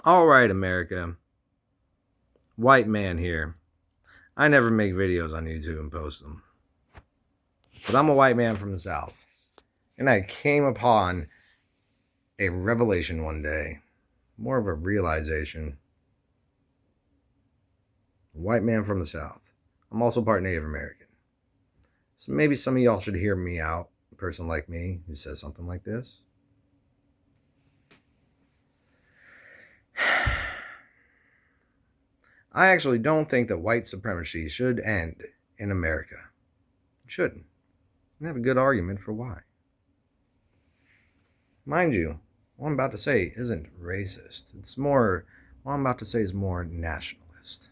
All right, America. White man here. I never make videos on YouTube and post them. But I'm a white man from the South. And I came upon a revelation one day, more of a realization. White man from the South. I'm also part Native American. So maybe some of y'all should hear me out, a person like me who says something like this. I actually don't think that white supremacy should end in America. It shouldn't. I have a good argument for why. Mind you, what I'm about to say isn't racist. What I'm about to say is more nationalist.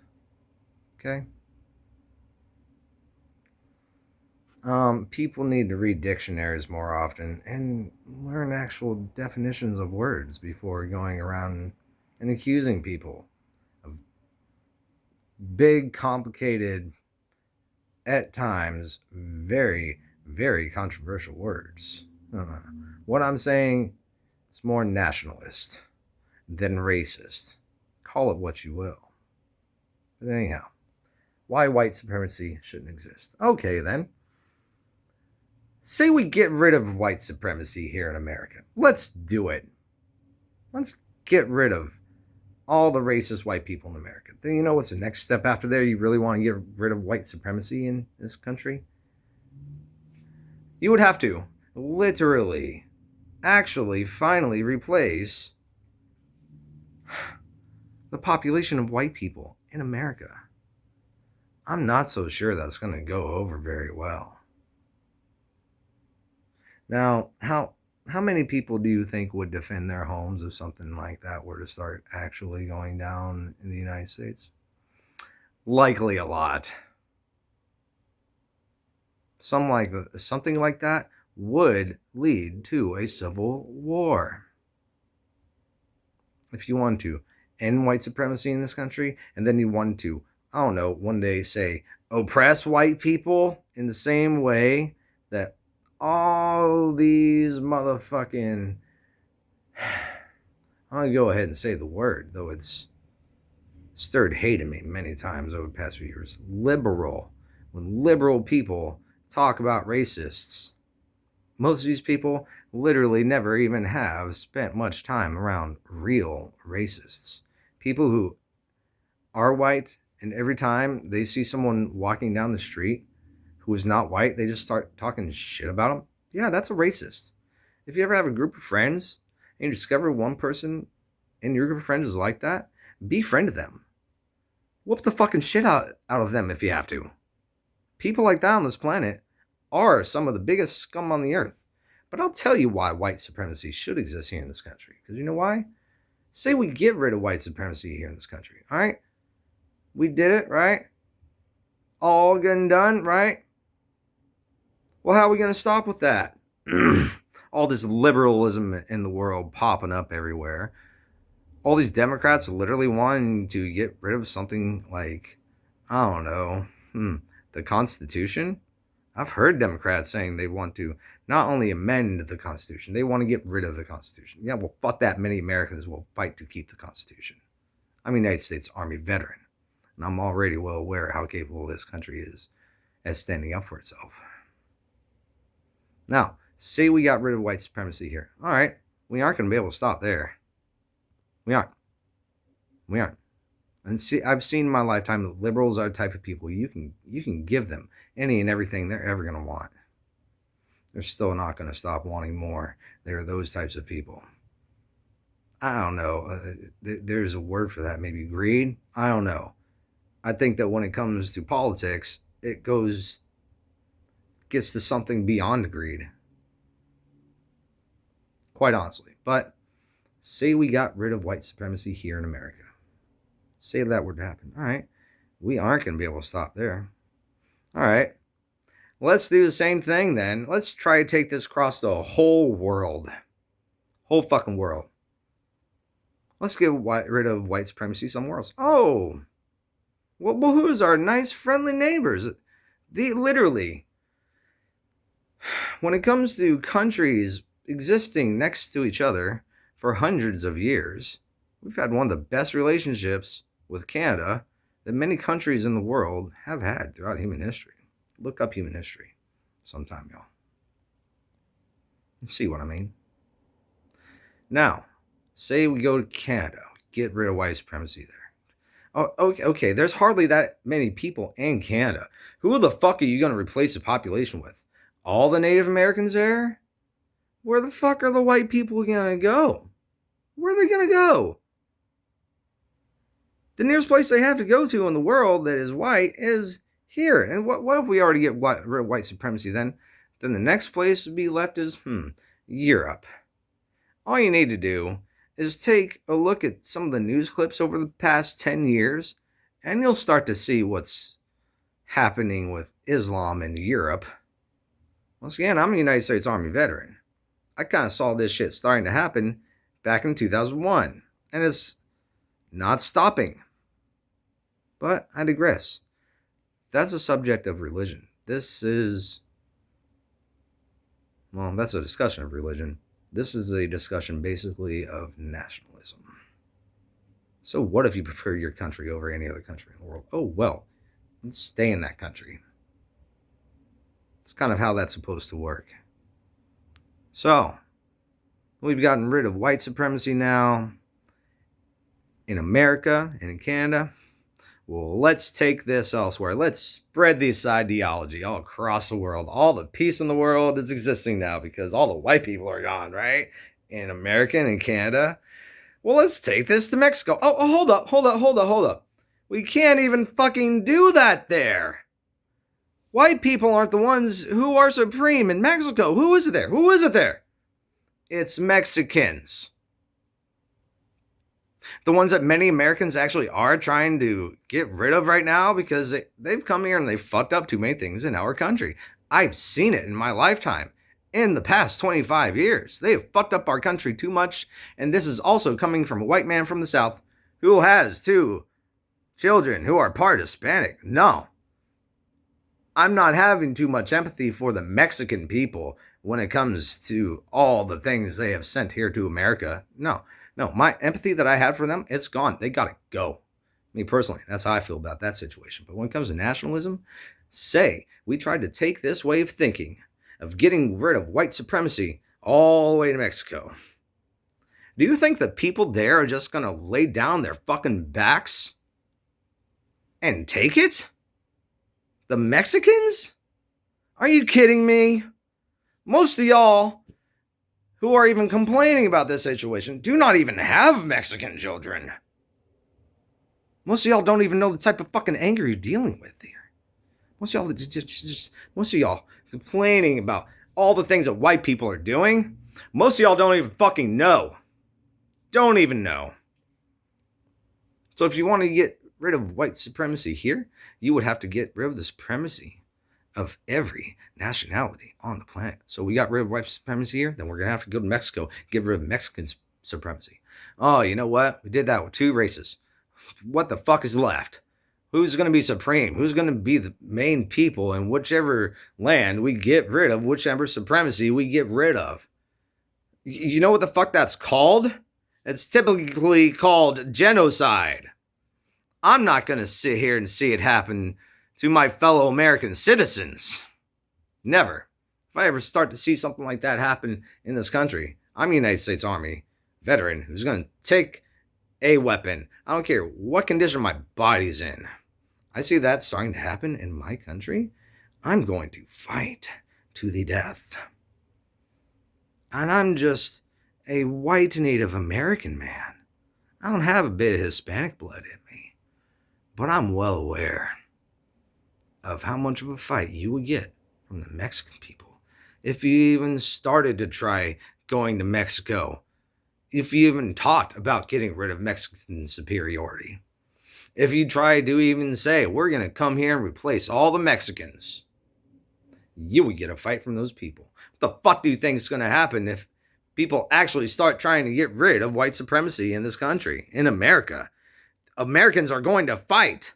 Okay? People need to read dictionaries more often and learn actual definitions of words before going around and accusing people of big, complicated, at times, very, very controversial words. What I'm saying is more nationalist than racist. Call it what you will. But anyhow, why white supremacy shouldn't exist. Okay, then. Say we get rid of white supremacy here in America. Let's do it. Let's get rid of all the racist white people in America. Then you know what's the next step after there? You really want to get rid of white supremacy in this country? You would have to literally, actually, finally replace the population of white people in America. I'm not so sure that's going to go over very well. Now, how many people do you think would defend their homes if something like that were to start actually going down in the United States? Likely a lot. Something like that would lead to a civil war. If you want to end white supremacy in this country, and then you want to, I don't know, one day say, oppress white people in the same way that all these motherfucking, I'm going to go ahead and say the word, though it's stirred hate in me many times over the past few years. Liberal. When liberal people talk about racists, most of these people literally never even have spent much time around real racists. People who are white, and every time they see someone walking down the street who is not white, they just start talking shit about them. Yeah, that's a racist. If you ever have a group of friends and you discover one person in your group of friends is like that, befriend them. Whoop the fucking shit out of them if you have to. People like that on this planet are some of the biggest scum on the earth. But I'll tell you why white supremacy should exist here in this country. Because you know why? Say we get rid of white supremacy here in this country, all right? We did it, right? All good and done, right? Well, how are we going to stop with that? All this liberalism in the world popping up everywhere. All these Democrats literally wanting to get rid of something like, I don't know, the Constitution. I've heard Democrats saying they want to not only amend the Constitution, they want to get rid of the Constitution. Yeah, well, fuck that. Many Americans will fight to keep the Constitution. I'm a United States Army veteran, and I'm already well aware how capable this country is at standing up for itself. Now, say we got rid of white supremacy here. All right, we aren't going to be able to stop there. We aren't. And see, I've seen in my lifetime that liberals are the type of people you can give them any and everything they're ever going to want. They're still not going to stop wanting more. They're those types of people. I don't know. There's a word for that. Maybe greed. I don't know. I think that when it comes to politics, it gets to something beyond greed. Quite honestly. But say we got rid of white supremacy here in America. Say that were to happen. All right. We aren't going to be able to stop there. All right. Let's do the same thing then. Let's try to take this across the whole world. Whole fucking world. Let's get rid of white supremacy somewhere else. Oh. Well, who's our nice, friendly neighbors? Literally, when it comes to countries existing next to each other for hundreds of years, We've had one of the best relationships with Canada that many countries in the world have had throughout human history. Look up human history sometime, y'all. You see what I mean? Now, say we go to Canada, get rid of white supremacy there. Oh, okay. There's hardly that many people in Canada. Who the fuck are you going to replace the population with? All the Native Americans there? Where the fuck are the white people going to go? Where are they going to go? The nearest place they have to go to in the world that is white is here. And what if we already get white supremacy then? Then the next place to be left is, Europe. All you need to do is take a look at some of the news clips over the past 10 years, and you'll start to see what's happening with Islam in Europe. Once again, I'm a United States Army veteran. I kind of saw this shit starting to happen back in 2001, and it's not stopping. But I digress. That's a subject of religion. That's a discussion of religion. This is a discussion basically of nationalism. So what if you prefer your country over any other country in the world? Oh, well, let's stay in that country. It's kind of how that's supposed to work. So, we've gotten rid of white supremacy now in America and in Canada. Well, let's take this elsewhere. Let's spread this ideology all across the world. All the peace in the world is existing now because all the white people are gone, right? In America and in Canada. Well, let's take this to Mexico. Oh, hold up. We can't even fucking do that there. White people aren't the ones who are supreme in Mexico. Who is it there? It's Mexicans. The ones that many Americans actually are trying to get rid of right now because they've come here and they've fucked up too many things in our country. I've seen it in my lifetime. In the past 25 years, they have fucked up our country too much. And this is also coming from a white man from the South who has 2 children who are part Hispanic. No, I'm not having too much empathy for the Mexican people when it comes to all the things they have sent here to America. No, my empathy that I had for them, it's gone. They gotta go. Me personally, that's how I feel about that situation. But when it comes to nationalism, say we tried to take this way of thinking of getting rid of white supremacy all the way to Mexico. Do you think the people there are just gonna lay down their fucking backs and take it? The Mexicans? Are you kidding me? Most of y'all who are even complaining about this situation do not even have Mexican children. Most of y'all don't even know the type of fucking anger you're dealing with here. Most of y'all complaining about all the things that white people are doing. Most of y'all don't even fucking know. Don't even know. So if you want to get rid of white supremacy here, you would have to get rid of the supremacy of every nationality on the planet. So we got rid of white supremacy here, then we're going to have to go to Mexico, get rid of Mexican supremacy. Oh, you know what? We did that with 2 races. What the fuck is left? Who's going to be supreme? Who's going to be the main people in whichever land we get rid of, whichever supremacy we get rid of? You know what the fuck that's called? It's typically called genocide. I'm not going to sit here and see it happen to my fellow American citizens. Never. If I ever start to see something like that happen in this country, I'm a United States Army veteran who's going to take a weapon. I don't care what condition my body's in. I see that starting to happen in my country. I'm going to fight to the death. And I'm just a white Native American man. I don't have a bit of Hispanic blood in me. But I'm well aware of how much of a fight you would get from the Mexican people if you even started to try going to Mexico, if you even talked about getting rid of Mexican superiority, if you tried to even say, we're going to come here and replace all the Mexicans, you would get a fight from those people. What the fuck do you think is going to happen if people actually start trying to get rid of white supremacy in this country, in America? Americans are going to fight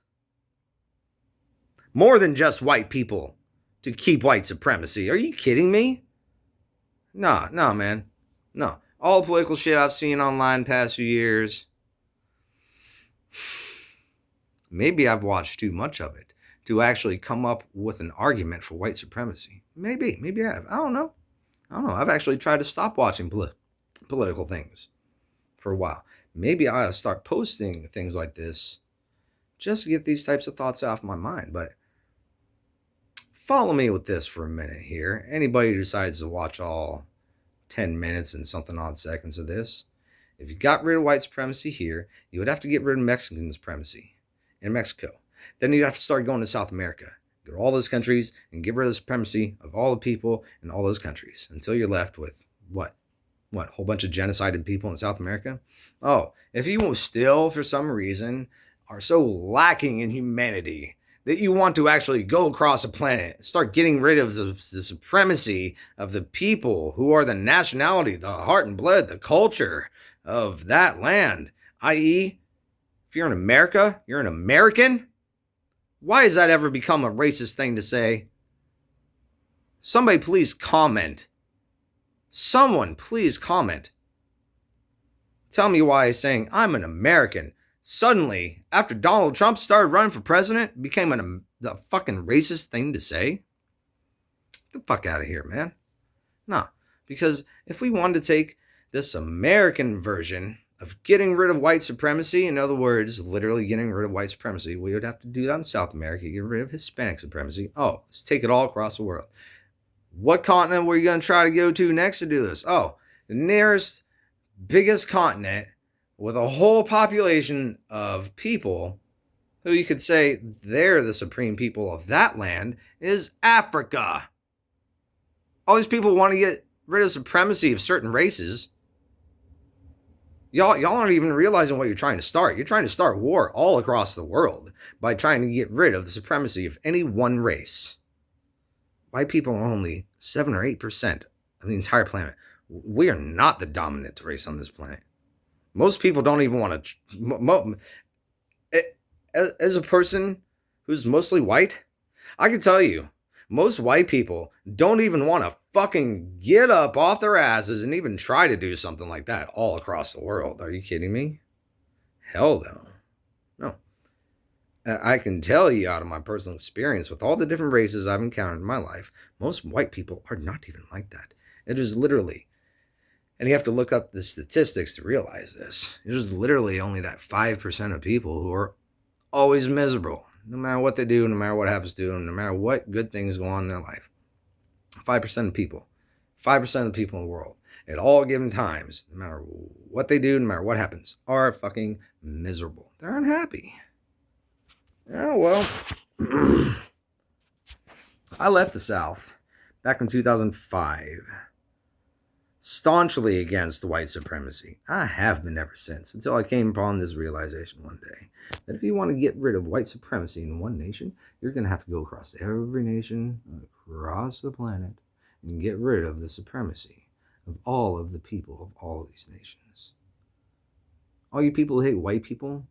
more than just white people to keep white supremacy. Are you kidding me? No, man. No. All the political shit I've seen online past few years, Maybe I've watched too much of it to actually come up with an argument for white supremacy. Maybe I have. I don't know. I've actually tried to stop watching political things for a while. Maybe I ought to start posting things like this just to get these types of thoughts off my mind. But follow me with this for a minute here. Anybody who decides to watch all 10 minutes and something odd seconds of this, if you got rid of white supremacy here, you would have to get rid of Mexican supremacy in Mexico. Then you'd have to start going to South America, go to all those countries and get rid of the supremacy of all the people in all those countries until you're left with what? A whole bunch of genocided people in South America? Oh, if you still, for some reason, are so lacking in humanity that you want to actually go across a planet, start getting rid of the supremacy of the people who are the nationality, the heart and blood, the culture of that land, i.e., if you're in America, you're an American? Why has that ever become a racist thing to say? Somebody please comment. Someone please comment. Tell me why saying I'm an American suddenly, after Donald Trump started running for president, became the fucking racist thing to say? Get the fuck out of here, man. No, because if we wanted to take this American version of getting rid of white supremacy, in other words, literally getting rid of white supremacy, we would have to do that in South America, get rid of Hispanic supremacy. Oh, let's take it all across the world. What continent were you going to try to go to next to do this? Oh, the nearest, biggest continent with a whole population of people who you could say they're the supreme people of that land is Africa. All these people want to get rid of supremacy of certain races. Y'all aren't even realizing what you're trying to start. You're trying to start war all across the world by trying to get rid of the supremacy of any one race. White people are only 7 or 8% of the entire planet. We are not the dominant race on this planet. Most people don't even want to. As a person who's mostly white, I can tell you, most white people don't even want to fucking get up off their asses and even try to do something like that all across the world. Are you kidding me? Hell no. No. I can tell you out of my personal experience with all the different races I've encountered in my life, most white people are not even like that. It is literally, and you have to look up the statistics to realize this, it is literally only that 5% of people who are always miserable, no matter what they do, no matter what happens to them, no matter what good things go on in their life. 5% of people, 5% of the people in the world, at all given times, no matter what they do, no matter what happens, are fucking miserable. They're unhappy. Oh, well, I left the South back in 2005, staunchly against white supremacy. I have been ever since, until I came upon this realization one day that if you want to get rid of white supremacy in one nation, you're going to have to go across every nation across the planet and get rid of the supremacy of all of the people of all of these nations. All you people who hate white people,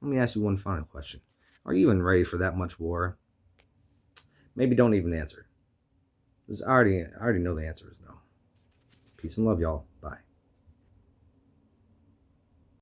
let me ask you one final question. Are you even ready for that much war? Maybe don't even answer. Because I already know the answer is no. Peace and love, y'all.